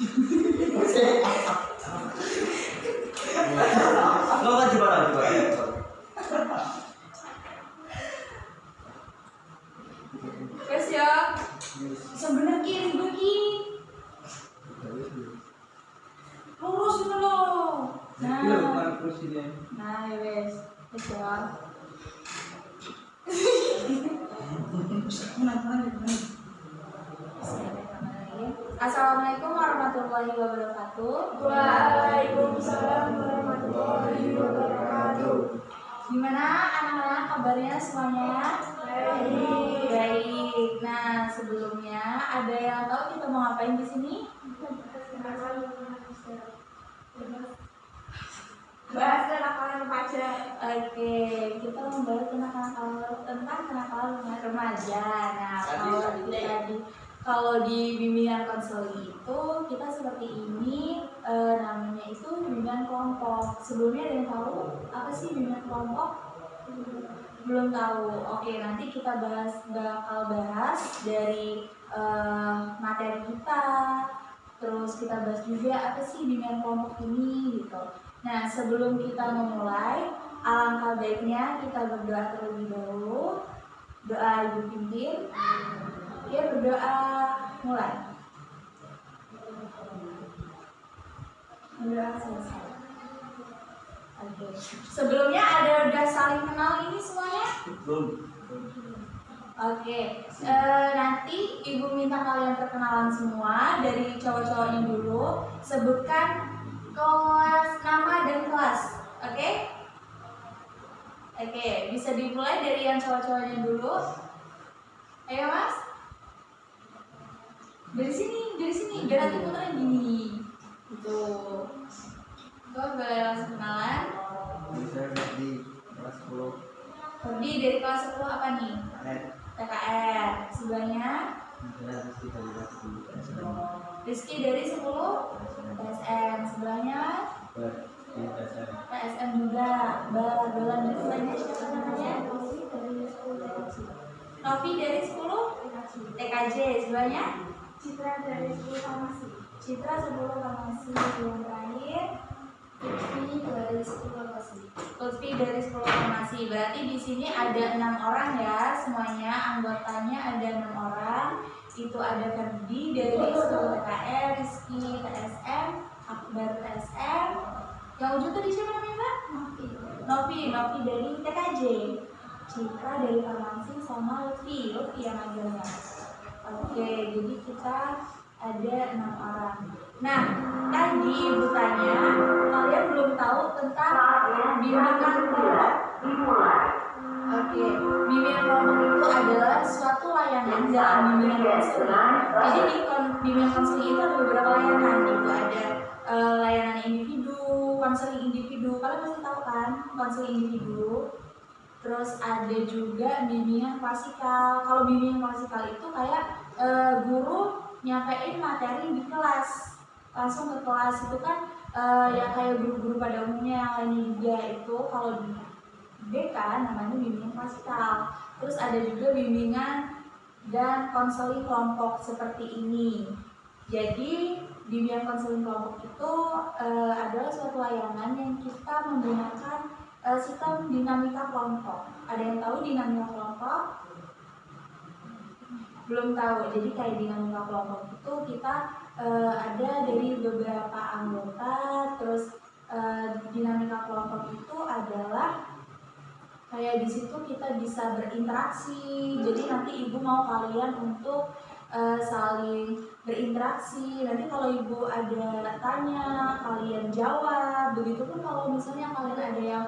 Lo kan gimana? Guys ya, sebenernya kiri begini. Lurus itu loh. Nah, wes, ya. Assalamualaikum warahmatullahi wabarakatuh. Waalaikumsalam warahmatullahi wabarakatuh. Gimana anak-anak kabarnya semuanya? Baik. Nah, sebelumnya ada yang tahu kita mau ngapain di sini? Bahas kenakalan remaja. Oke, kita membahas tentang kenakalan remaja. Nah, kalau di bimbingan konseling itu kita seperti ini, namanya itu bimbingan kelompok. Sebelumnya ada yang tahu apa sih bimbingan kelompok? Belum tahu. Oke, nanti kita bakal bahas dari materi kita. Terus kita bahas juga apa sih bimbingan kelompok ini gitu. Nah, sebelum kita memulai, alangkah baiknya kita berdoa terlebih dahulu. Doa Ibu pimpin. Ya, berdoa, mulai. Berdoa selesai. Oke. Sebelumnya udah saling kenal ini semuanya? Belum. Oke. Nanti Ibu minta kalian perkenalan semua dari cowok-cowoknya dulu. Sebutkan kelas, nama dan kelas. Oke? Oke, bisa dimulai dari yang cowok-cowoknya dulu. Ayo Mas. Dari sini, biar nanti putarnya gini. Gitu. Kau boleh langsung kenalan. Saya di kelas 10. Ferdi dari kelas 10 apa nih? TKR. Sebelahnya Rizky dari 10 PSN. Sebelahnya PSN juga. Dolan dari sebelahnya siapa namanya? Novi dari 10 TKJ. Sebelahnya Citra dari 10 farmasi. Citra 10 farmasi. Yang terakhir Lutfi dari 10 farmasi. Lutfi dari 10 farmasi. Berarti di sini ada 6 orang ya semuanya. Anggotanya ada 6 orang. Itu ada Ferdi dari 10 TKR, Rizky TSM, Akbar TSM. Yang ujung tadi siapa namanya Mbak? Novi dari TKJ. Citra dari farmasi sama Lutfi yang agaknya. Oke, jadi kita ada 6 orang. Nah, tadi Ibu tanya, kalian belum tahu tentang bimbingan kelompok. Oke, bimbingan kelompok itu adalah suatu layanan dalam bimbingan konseling. Jadi di bimbingan konseling itu ada beberapa layanan. Itu ada layanan individu, konseling individu. Kalian pasti tahu kan konseling individu. Terus ada juga bimbingan klasikal. Kalau bimbingan klasikal itu kayak guru nyampein materi di kelas, langsung ke kelas. Itu kan ya kayak guru-guru pada umumnya yang lainnya juga. Itu kalau di BK namanya bimbingan klasikal. Terus ada juga bimbingan dan konseling kelompok seperti ini. Jadi bimbingan konseling kelompok itu adalah suatu layanan yang kita menggunakan sistem dinamika kelompok. Ada yang tahu dinamika kelompok? Belum tahu. Jadi kayak dinamika kelompok itu kita ada dari beberapa anggota. Terus dinamika kelompok itu adalah kayak di situ kita bisa berinteraksi. Jadi nanti Ibu mau kalian untuk saling berinteraksi. Nanti kalau Ibu ada tanya, kalian jawab. Begitupun kalau misalnya kalian ada yang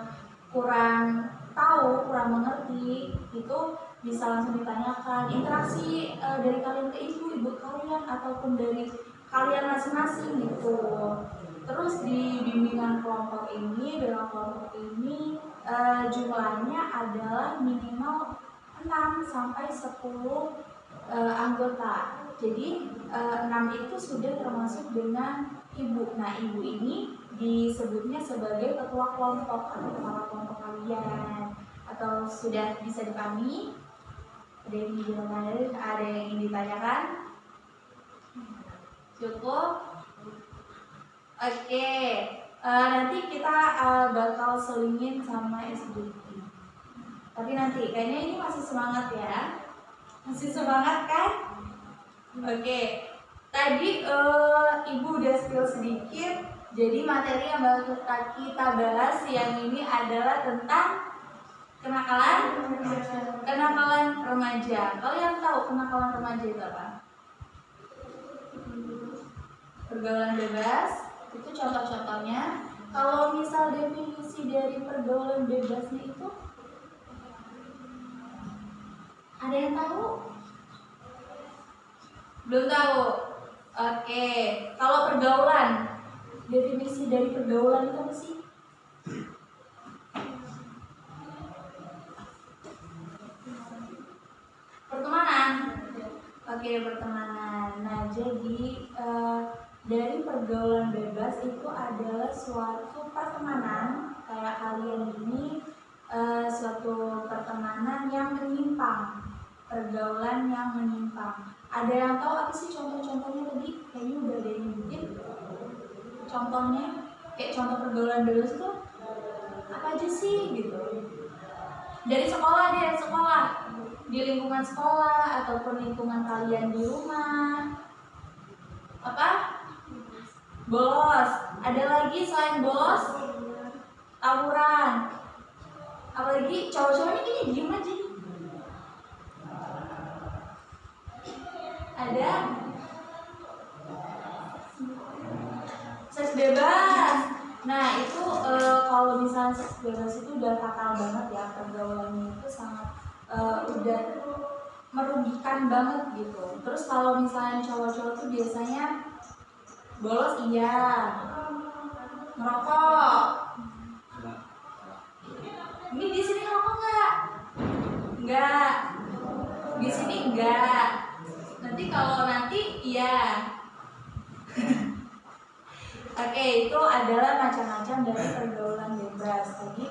kurang tahu, kurang mengerti, itu bisa langsung ditanyakan. Interaksi dari kalian ke ibu kalian ataupun dari kalian masing-masing gitu. Terus di bimbingan kelompok ini, dalam kelompok ini jumlahnya adalah minimal 6 sampai 10 anggota. Jadi 6 itu sudah termasuk dengan ibu. Nah, ibu ini disebutnya sebagai ketua kelompok atau kepala kelompok kalian. Atau sudah bisa dipahami? Ada yang ingin ditanyakan? Cukup? Oke, nanti kita bakal selingin sama SDG. Tapi nanti kayaknya ini masih semangat ya, masih semangat kan? Oke, tadi Ibu udah spill sedikit. Jadi materi yang bakal kita bahas yang ini adalah tentang kenakalan remaja. Kalian tahu kenakalan remaja itu apa? Pergaulan bebas. Itu contoh-contohnya. Kalau misal definisi dari pergaulan bebasnya itu, ada yang tahu? Belum tahu? Oke. Kalau pergaulan, definisi dari pergaulan itu apa sih? Pertemanan. Oke, pertemanan. Nah, jadi dari pergaulan bebas itu adalah suatu pertemanan kayak kalian ini, suatu pertemanan yang menyimpang, pergaulan yang menyimpang. Ada yang tahu apa sih contoh-contohnya tadi? Kayaknya udah ada yang nyebutin. Contohnya, kayak contoh pergaulan bebas itu apa aja sih gitu? Dari sekolah deh, sekolah, di lingkungan sekolah ataupun lingkungan kalian di rumah. Apa? Bolos. Ada lagi selain bolos? Tawuran. Apalagi cowok-cowoknya gini diem aja nih. Ada seks bebas. Nah itu kalau misalnya seks bebas itu udah fatal banget ya, pergaulannya itu sangat udah merugikan banget gitu. Terus kalau misalnya cowok-cowok tuh biasanya bolos iya, ngerokok. Ini di sini ngerokok nggak? Nggak. Di sini enggak. Nanti kalau nanti iya. Oke, itu adalah macam-macam dari pergaulan bebas. Tadi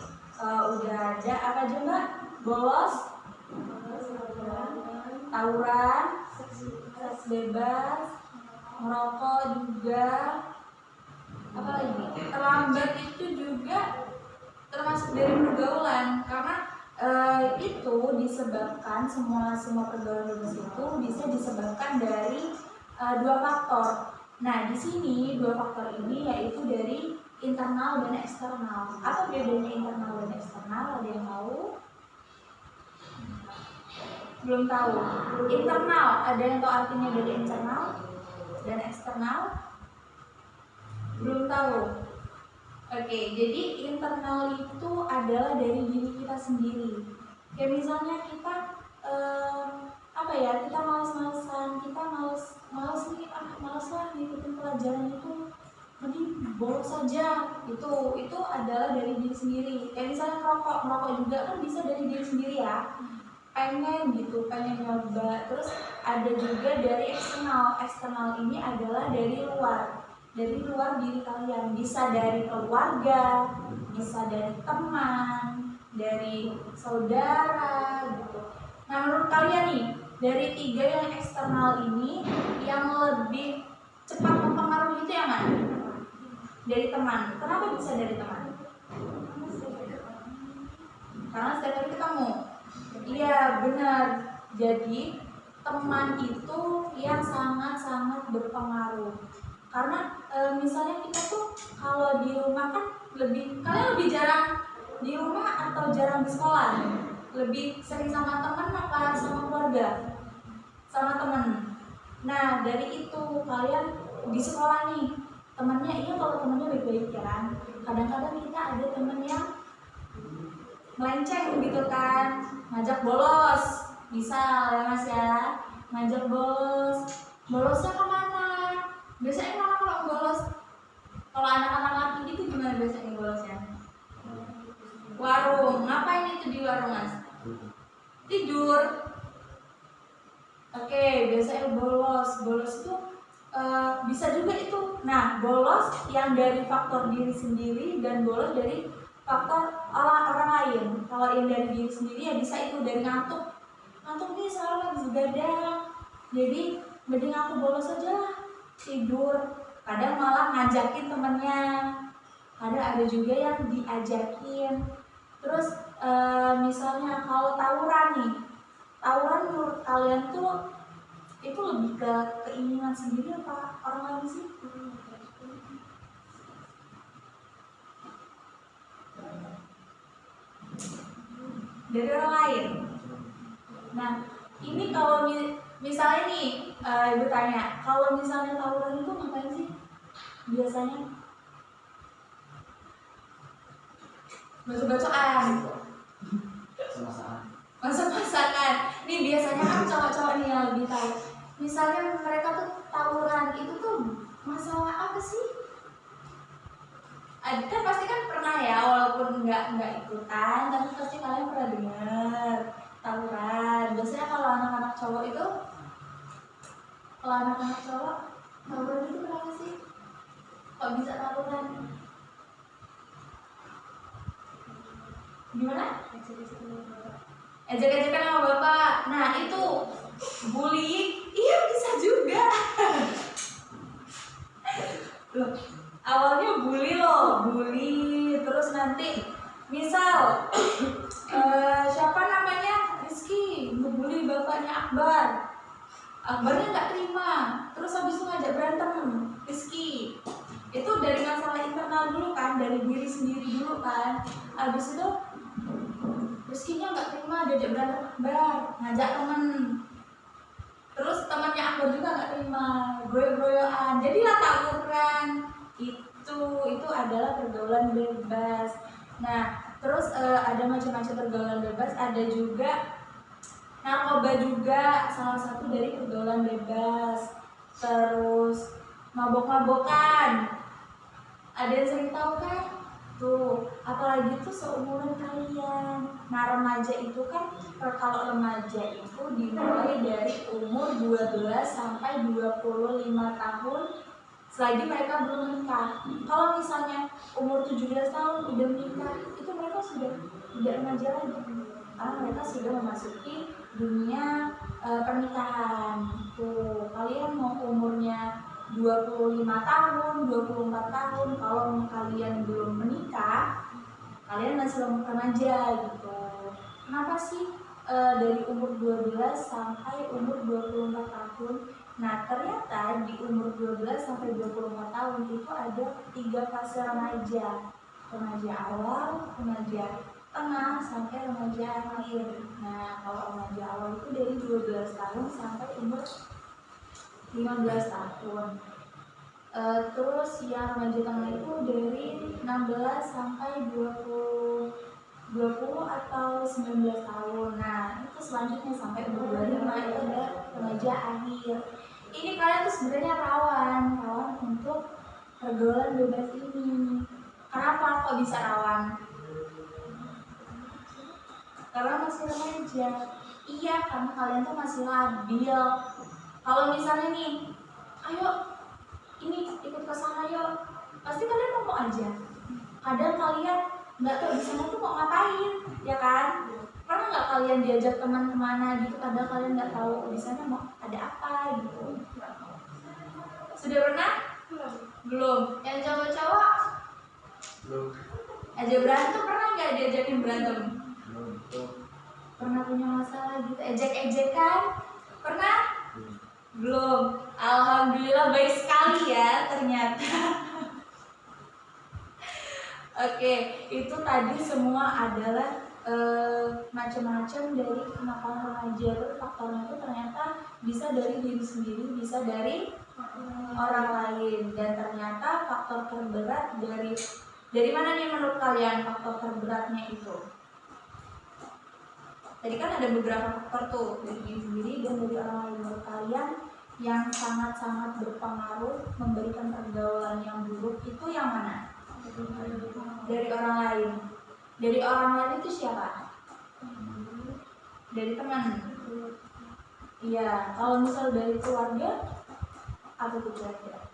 udah ada apa aja Mbak? Bolos, tawuran, seks bebas, merokok juga. Apa lagi? Terlambat itu juga termasuk dari pergaulan, karena itu disebabkan semua pergaulan bebas itu bisa disebabkan dari dua faktor. Nah, di sini dua faktor ini yaitu dari internal dan eksternal. Apa bedanya internal dan eksternal? Ada yang tahu? Belum tahu. Internal, ada yang tahu artinya dari internal dan eksternal? Belum tahu. Oke, jadi internal itu adalah dari diri kita sendiri. Kayak misalnya kita apa ya, kita malas-malasan, kita malas nih, malas lah ngikutin pelajaran itu, mending bolos saja. Itu adalah dari diri sendiri. Kayak misalnya merokok juga kan bisa dari diri sendiri ya, pengen gitu, pengen nyoba. Terus ada juga dari eksternal ini adalah dari luar diri kalian, bisa dari keluarga, bisa dari teman, dari saudara gitu. Nah, menurut kalian nih, dari tiga yang eksternal ini yang lebih cepat mempengaruhi itu yang mana? Dari teman. Kenapa bisa dari teman? Karena setiap hari ketemu. Iya, benar. Jadi teman itu yang sangat-sangat berpengaruh. Karena misalnya kita tuh kalau di rumah kan kalian lebih jarang di rumah atau jarang di sekolah? Lebih sering sama teman apa sama keluarga? Sama teman. Nah, dari itu kalian di sekolah nih, temannya iya, kalau temannya baik-baik kan. Kadang-kadang kita ada teman yang melenceng gitu kan, ngajak bolos. Misal ya Mas ya, ngajak bolos. Bolosnya kemana? Biasanya mana kalau bolos? Kalau anak-anak laki gitu gimana biasanya bolosnya? Warung. Ngapain itu di warung Mas? Tidur. Oke, biasanya bolos itu bisa juga itu. Nah, bolos yang dari faktor diri sendiri dan bolos dari faktor orang lain. Kalau yang dari diri sendiri ya bisa itu dari ngantuk nih, selalu lagi begadang, jadi mending aku bolos aja lah, tidur. kadang malah ngajakin temennya, kadang ada juga yang diajakin. Terus misalnya kalau tawuran nih, tawuran menurut kalian tuh itu lebih ke keinginan sendiri apa orang lain sih? Dari orang lain. Nah, ini kalau misalnya nih, ibu tanya, kalau misalnya tawuran itu ngapain sih biasanya? Bacok-bacokan, Sama-sama. masak-masakan. Ini biasanya kan cowok-cowok nih yang lebih tahu. Misalnya mereka tuh tawuran itu tuh masalah apa sih? Kan pasti kan pernah ya, walaupun nggak ikutan, tapi pasti kalian pernah dengar tawuran. Biasanya kalau anak-anak cowok itu, tawuran itu kenapa sih? Kok bisa tawuran? Gimana? Ejek-ejekan sama bapak. Nah itu bullying, iya bisa juga. Loh, awalnya bully terus nanti misal siapa namanya Rizky ngebully bapaknya Akbarnya nggak terima, terus habis itu ngajak berantem Rizky. Itu dari masalah internal dulu kan, dari diri sendiri dulu kan. Habis itu Rizky-nya nggak terima, diajak berantem Akbar, ngajak temen. Terus temannya Akbar juga nggak terima, groyo-groyoan, jadilah tawuran. Itu adalah pergaulan bebas. Nah, terus ada macam-macam pergaulan bebas, ada juga narkoba juga salah satu dari pergaulan bebas. Terus mabok-mabokan, ada yang sering tahu kan? Tuh, apalagi tuh seumuran kalian. Nah, remaja itu kan, kalau remaja itu dimulai dari umur 12 sampai 25 tahun selagi mereka belum menikah. Kalau misalnya umur 17 tahun udah menikah, itu mereka sudah tidak remaja lagi, karena mereka sudah memasuki dunia pernikahan. Tuh, kalian mau umurnya 25 tahun, 24 tahun, kalau kalian belum menikah, kalian masih remaja gitu. Kenapa sih dari umur 12 sampai umur 24 tahun? Nah, ternyata di umur 12 sampai 24 tahun itu ada 3 fase remaja. Remaja awal, remaja tengah, sampai remaja akhir. Nah, kalau remaja awal itu dari 12 tahun sampai umur 15 tahun. Terus yang remaja tengah itu dari 16 sampai 20 atau 19 tahun. Nah, itu selanjutnya sampai umur 25 itu ada remaja akhir. Ini kalian tuh sebenarnya rawan untuk pergaulan bebas ini. Kenapa kok bisa rawan? Karena masih remaja. Iya, karena kalian tuh masih labil. Kalau misalnya nih, ayo ini ikut ke sana yuk, pasti kalian mau aja. Kadang kalian nggak tahu di sana tuh mau ngapain, ya kan? Pernah nggak kalian diajak teman kemana gitu, kadang kalian nggak tahu di sana mau ada apa gitu. Sudah pernah? Belum. Yang cowok-cowok? Belum. Aja berantem, pernah nggak diajakin berantem? Belum. Pernah punya masalah gitu, ejek-ejekan? Pernah? Belum. Alhamdulillah baik sekali ya ternyata. Oke, itu tadi semua adalah macam-macam dari kenakalan remaja. Itu faktornya itu ternyata bisa dari diri sendiri, bisa dari orang lain, dan ternyata faktor terberat dari mana nih menurut kalian faktor terberatnya itu? Tadi kan ada beberapa faktor tuh, dari diri sendiri dan dari orang lain. Menurut kalian yang sangat-sangat berpengaruh memberikan pergaulan yang buruk itu yang mana? Dari orang lain. Dari orang lain itu siapa? Dari teman. Iya, kalau misal dari keluarga, apa tuh kira-kira?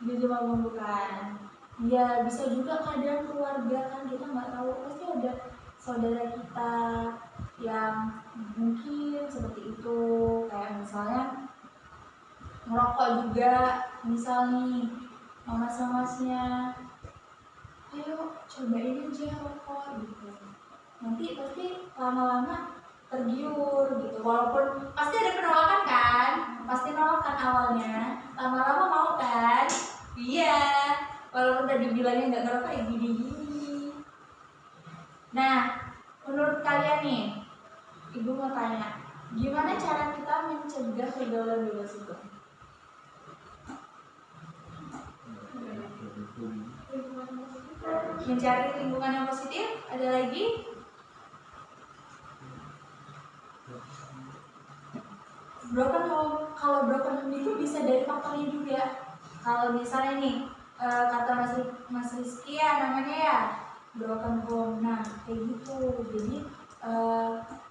Dia cuma bukan. Ya bisa juga kadang keluarga kan, kita nggak tahu, pasti ada saudara kita yang mungkin seperti itu, kayak juga, misal nih mamas-mamasnya, ayo cobain aja rokok gitu. Nanti pasti lama-lama tergiur gitu. Walaupun pasti ada penolakan kan, pasti nolakan awalnya, lama-lama mau kan? Iya. Walaupun tadi bilangnya nggak ngerokok ya gini-gini. Nah, menurut kalian nih, Ibu mau tanya, gimana cara kita mencegah pergaulan bebas itu? Mencari lingkungan yang positif. Ada lagi? Broken home. Kalau broken home itu bisa dari faktornya juga. Kalau misalnya nih, kata Mas Rizky ya namanya ya, broken home. Nah, kayak gitu. Jadi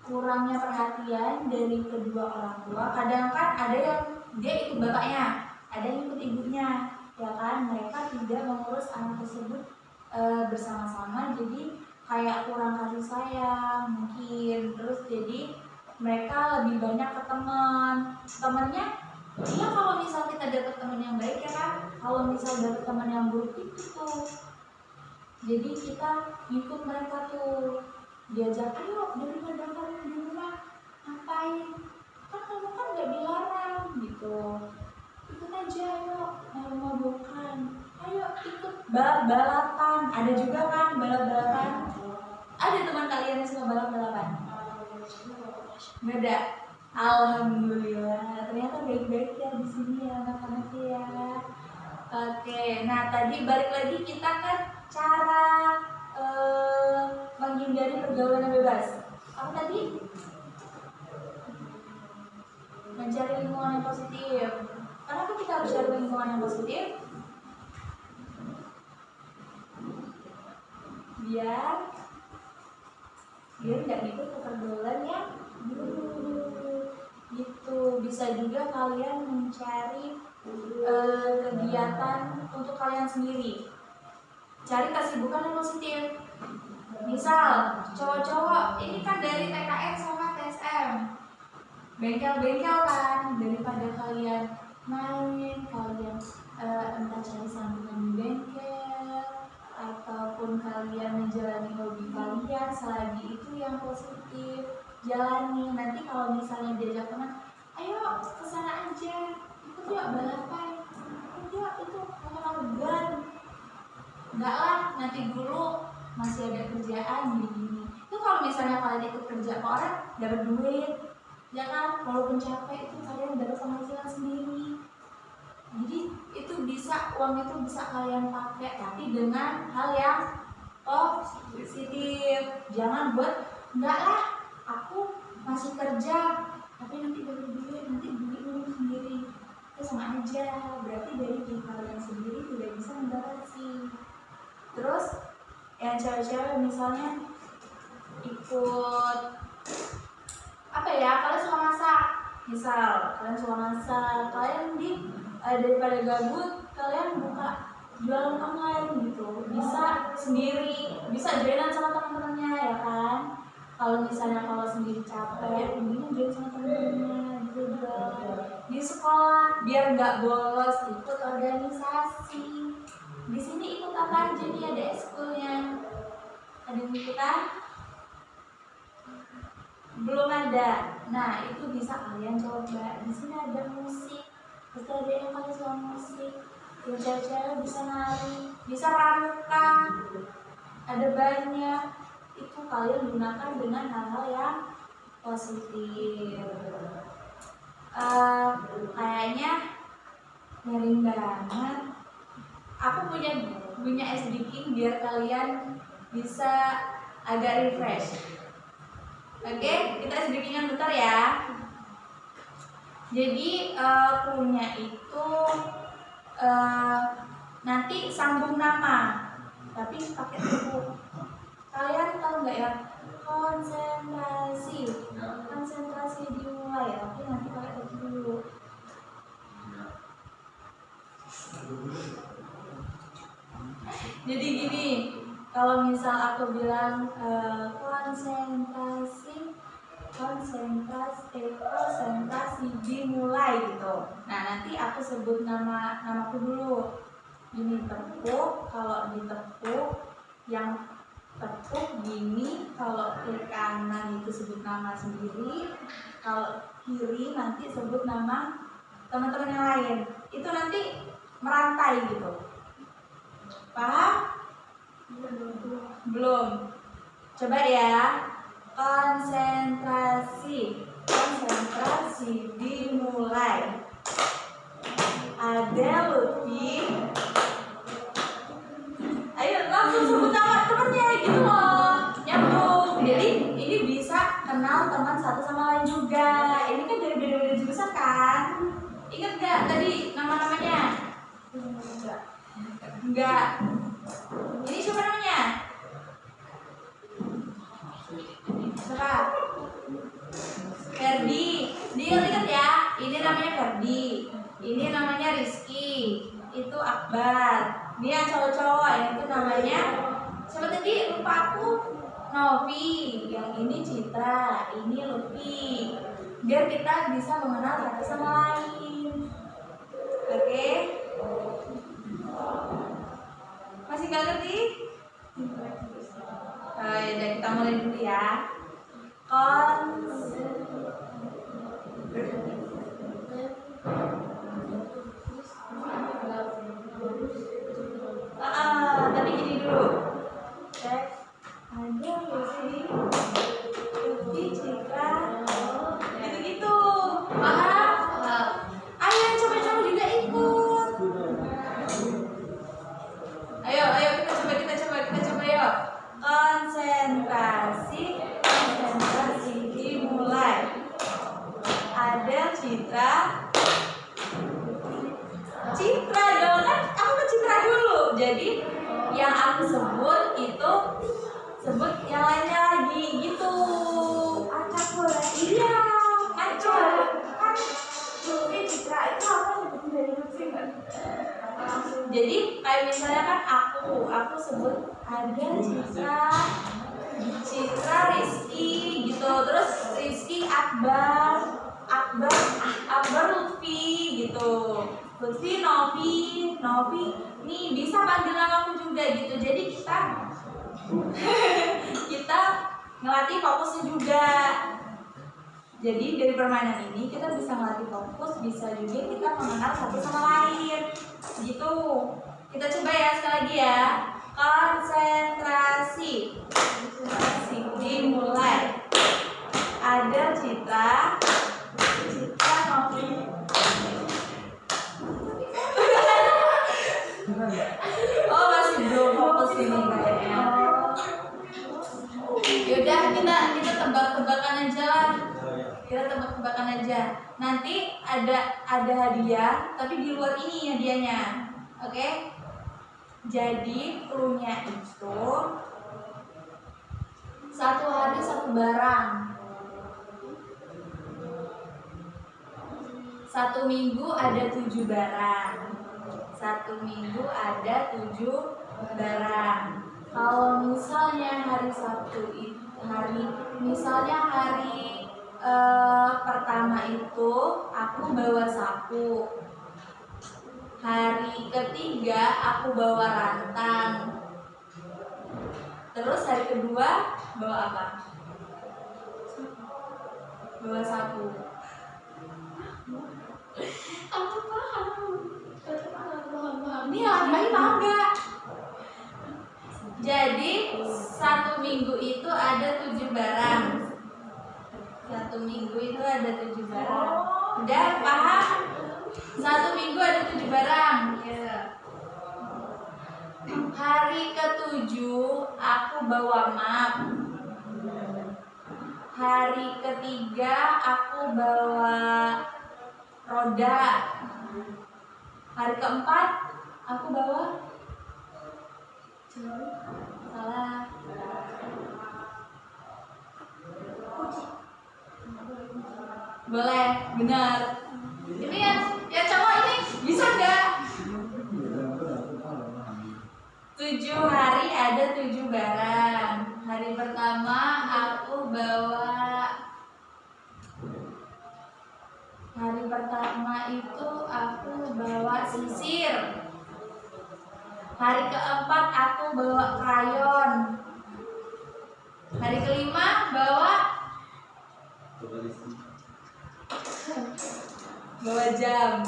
kurangnya perhatian dari kedua orang tua. Kadang kan ada yang dia ikut bapaknya, ada yang ikut ibunya, ya kan? Mereka tidak mengurus anak tersebut bersama-sama. Jadi kayak kurang kasih sayang mungkin. Terus jadi mereka lebih banyak ke temennya. Iya, kalau misal kita dapat teman yang baik ya kan, kalau misal dapat teman yang buruk itu tuh, jadi kita ikut mereka tuh, diajak, ayo daripada kamu di rumah ngapain, kan kamu kan nggak dilarang gitu, ikut aja ayo mabokan, ayo ikut balapan, ada juga kan balapan, ada teman kalian yang suka balapan? Nggak ada. Alhamdulillah, ternyata baik-baik ya di sini ya anak-anaknya ya. Oke, nah tadi balik lagi kita kan cara menghindari pergaulan yang bebas. Apa tadi? Mencari lingkungan yang positif. Kenapa kita harus cari lingkungan yang positif? Biar nggak ikut ke pergaulan yang buruk. Gitu. Bisa juga kalian mencari kegiatan untuk kalian sendiri. Cari kesibukan yang positif. Misal cowok-cowok ini kan dari TKN sama TSM, bengkel-bengkel kan, daripada kalian main, kalian entah cari sambungan di bengkel ataupun kalian menjalani hobi kalian, selagi itu yang positif jalani. Nanti kalau misalnya diajak teman, ayo kesana aja, ikut yuk balapan, ikut yuk itu motor ban, enggak lah nanti dulu masih ada kerjaan gini-gini. Itu kalau misalnya kalian ikut kerja ke orang dapat duit, ya kan, walaupun capek itu kalian dapat penghasilan sendiri. Jadi itu bisa, uang itu bisa kalian pakai, tapi dengan hal yang positif. Jangan buat enggak lah aku masih kerja tapi nanti dapat duit, nanti duit minum sendiri, itu sama aja, berarti dari diri kalian sendiri tidak bisa membatasi. Terus yang cewek-cewek misalnya ikut apa ya, kalian suka masak, misal kalian suka masak, kalian daripada gabut kalian buka jualan online gitu, bisa sendiri, bisa joinan sama teman-temannya ya kan. Kalau misalnya kalau sendiri capek, mending join sama teman-temannya juga. Di sekolah biar nggak bolos ikut organisasi. Di sini ikut apa aja nih, ada ekskulnya, ada yang ikutan? Belum ada. Nah itu bisa kalian coba. Di sini ada musik, terus ada yang kalian suka musik, yang cewek-cewek bisa nari, bisa pramuka, ada banyak. Itu kalian gunakan dengan hal-hal yang positif. Kayaknya miring banget. Aku punya es bikin biar kalian bisa agak refresh. Oke, kita es bikinnya bentar ya. Jadi punya itu nanti sambung nama, tapi pakai buku. Kalian tahu nggak ya, konsentrasi dimulai, tapi nanti pakai buku dulu. Jadi gini, kalau misal aku bilang konsentrasi konsentrasi dimulai gitu. Nah nanti aku sebut namaku dulu. Ini tepuk, kalau ditepuk yang tepuk gini, kalau kiri kanan itu sebut nama sendiri, kalau kiri nanti sebut nama teman-teman yang lain. Itu nanti merantai gitu. Paham? Belum. Coba ya. Konsentrasi dimulai. Ada Lutfi. Ayo langsung sebut nama temennya gitu loh, nyambung. Jadi ini bisa kenal teman satu sama lain juga. Ini kan dari beda-beda jurusan kan. Ingat gak tadi nama-namanya? Enggak. Ini siapa namanya? Siapa? Ferdi. Diingat ya. Ini namanya Ferdi. Ini namanya Rizky. Itu Akbar. Ini yang cowok-cowok, yang itu namanya siapa tadi? Lupa aku. Novi. Yang ini Citra. Ini Lutfi. Biar kita bisa mengenal satu sama lain. Oke? Masih gak ngerti? Ya kita mulai dulu ya. Tapi gini dulu. Cek. Ada Lutfi, Citra, gitu-gitu. Paham? Ayo coba-coba juga ikut. Ayo kita coba yuk. Konsentrasi dimulai. Ada Citra dong kan, aku ke Citra dulu. Jadi yang aku sebut itu sebut yang lainnya lagi gitu. Acak boleh. Iya, kacau Kan Lutfi Citra itu apa sebutin dari Lutfi nggak? Jadi kayak misalnya kan aku sebut ada Citra Rizky gitu, terus Rizky Akbar Lutfi gitu, Lutfi Novi nih bisa panggil namaku juga gitu. Jadi kita ngelatih fokusnya juga. Jadi dari permainan ini kita bisa ngelatih fokus, bisa juga kita mengenal satu sama lain gitu. Kita coba ya sekali lagi ya. Konsentrasi dimulai. Ada Citra Novi. Oh masih belum fokus ini kayaknya. Yaudah kita tebak-tebakan aja lah. Kita tebak-tebakan aja. Nanti ada hadiah, tapi di luar ini hadiahnya. Oke? Jadi clue-nya itu 1 hari 1 barang. 1 minggu ada 7 barang. 1 minggu ada 7 barang. Kalau misalnya hari Sabtu hari pertama itu aku bawa sapu. Hari ketiga aku bawa rantang. Terus hari kedua bawa apa? Bawa sapu. Aku paham. Ini lagi paham gak? Jadi 1 minggu itu ada 7 barang. 1 minggu itu ada 7 barang. Udah paham? 1 minggu ada 7 barang. Hari ke-7 aku bawa map. Hari ketiga aku bawa roda. Hari keempat aku bawa salah. Boleh, benar. Ini ya cowok ini bisa nggak? 7 hari ada 7 barang. Hari pertama aku bawa Hari pertama itu aku bawa sisir. Hari keempat aku bawa krayon. Hari kelima bawa jam.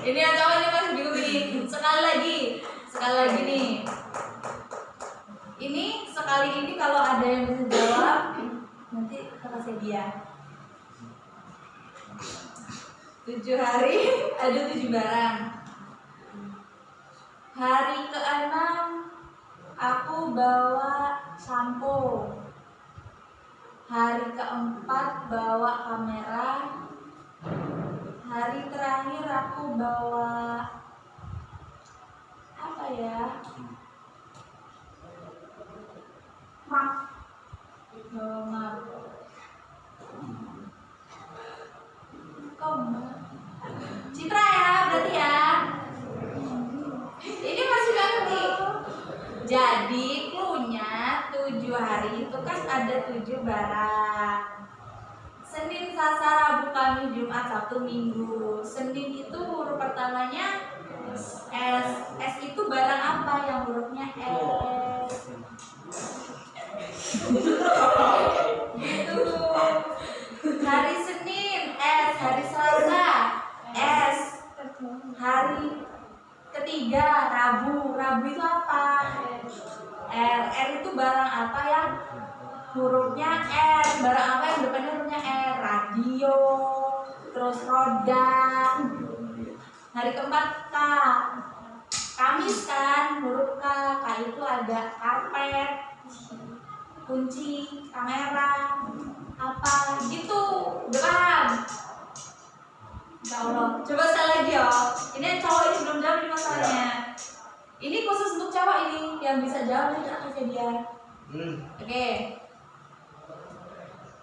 Ini yang cowok ini masih bingung nih. Sekali lagi nih. Ini sekali ini kalau ada yang bisa jawab nanti kita kasih dia. 7 hari ada 7 barang. Hari ke-6 aku bawa sampo. Hari ke-4 bawa kamera. Hari terakhir aku bawa apa ya? Map. Citra ya, berarti ya. Ini masih gak ngerti. Jadi cluenya 7 hari itu kan ada 7 barang. Senin, Selasa, Rabu, Kamis, Jumat, Sabtu, Minggu. Senin itu huruf pertamanya S. S itu barang apa yang hurufnya S? Gitu. Hari Senin S, hari Selasa S, hari ketiga Rabu itu apa? R itu barang apa yang hurufnya R? Barang apa yang depannya hurufnya R? Radio, terus roda. Hari keempat K, Kamis kan, huruf K itu ada karpet, kunci, kamera, apa gitu. Udah paham? Insya Allah. Coba sekali lagi ya. Ini yang cowok ini belum jawab ini masalahnya. Ini khusus untuk cowok ini yang bisa jawab nanti kasih dia. Oke.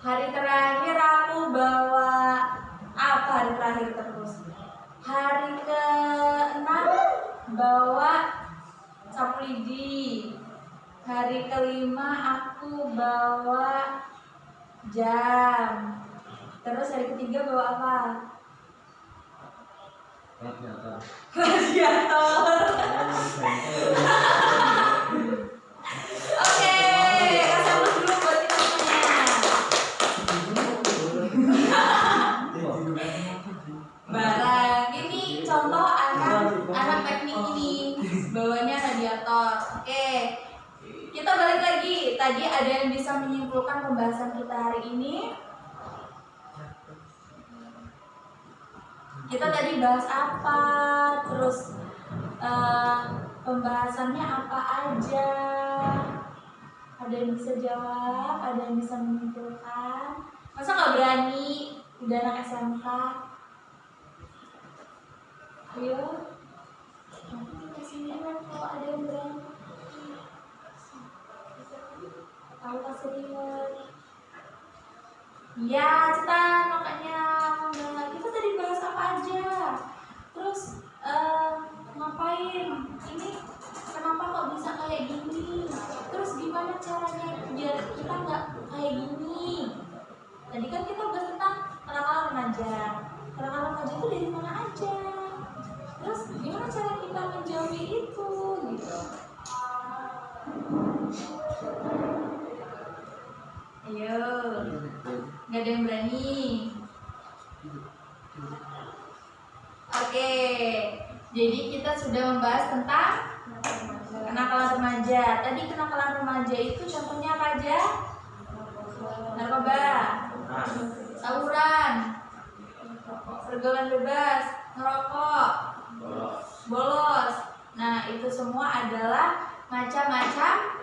Hari terakhir aku bawa apa? Hari terakhir terus. Hari ke-6 bawa sapu lidi. Hari kelima aku bawa jam. Terus hari ketiga bawa apa? Radiator. Oke, kasih aku dulu buat kita semuanya. Barang ini contoh anak teknik ini bawanya radiator. Oke, kita balik lagi. Tadi ada yang bisa menyimpulkan pembahasan kita hari ini? Kita tadi bahas apa, terus pembahasannya apa aja? Ada yang bisa jawab, ada yang bisa menyimpulkan. Masa nggak berani? Udah anak SMK. Ayo, nanti kasih lihat kalau ada yang berani. Tahu kasih lihat. Ya, cepetan makanya. Nah, kita tadi bahas apa aja? Terus ngapain? Ini kenapa kok bisa kayak gini? Terus gimana caranya biar kita nggak kayak gini? Tadi kan kita bahas tentang kenakalan remaja. Kenakalan remaja itu dari mana aja? Terus gimana cara kita menjauhi itu? Gitu. Ayo, nggak ada yang berani. Oke, jadi kita sudah membahas tentang kenakalan remaja. Tadi kenakalan remaja itu contohnya apa aja? Narkoba, tawuran, pergaulan bebas, ngerokok, bolos. Nah, itu semua adalah macam-macam